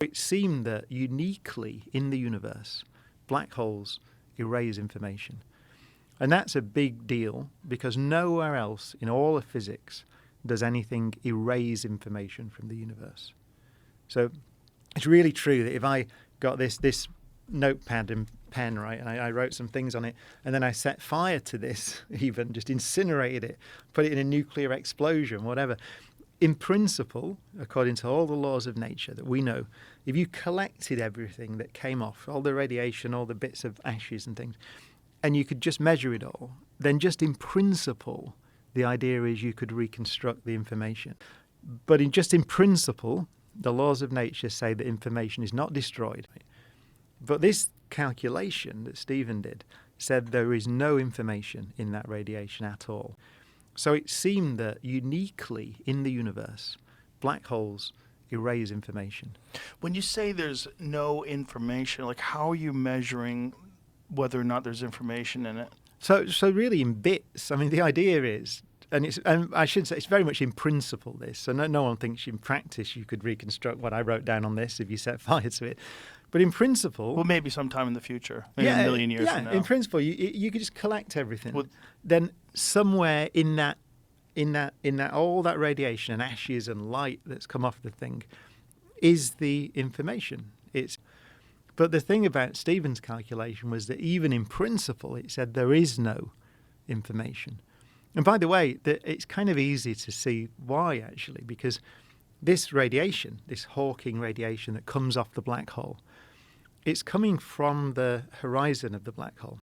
It seemed that uniquely in the universe, black holes erase information. And that's a big deal because nowhere else in all of physics does anything erase information from the universe. So it's really true that if I got this notepad and pen, right, and I wrote some things on it, and then I set fire to this, even just incinerated it, put it in a nuclear explosion, whatever. In principle, according to all the laws of nature that we know, if you collected everything that came off, all the radiation, all the bits of ashes and things, and you could just measure it all, then just in principle, the idea is you could reconstruct the information. But in principle, the laws of nature say that information is not destroyed. But this calculation that Stephen did said there is no information in that radiation at all. So it seemed that uniquely in the universe, black holes erase information. When you say there's no information, like how are you measuring whether or not there's information in it? So really in bits. I mean, the idea is, and I should say it's very much in principle this. So no one thinks in practice you could reconstruct what I wrote down on this if you set fire to it. But in principle, Well, maybe sometime in the future, maybe a million years from now. in principle, you could just collect everything. Then somewhere in that all that radiation and ashes and light that's come off the thing is the information. But the thing about Stephen's calculation was that even in principle, it said there is no information. And by the way, it's kind of easy to see why, actually, because this radiation, this Hawking radiation that comes off the black hole, it's coming from the horizon of the black hole.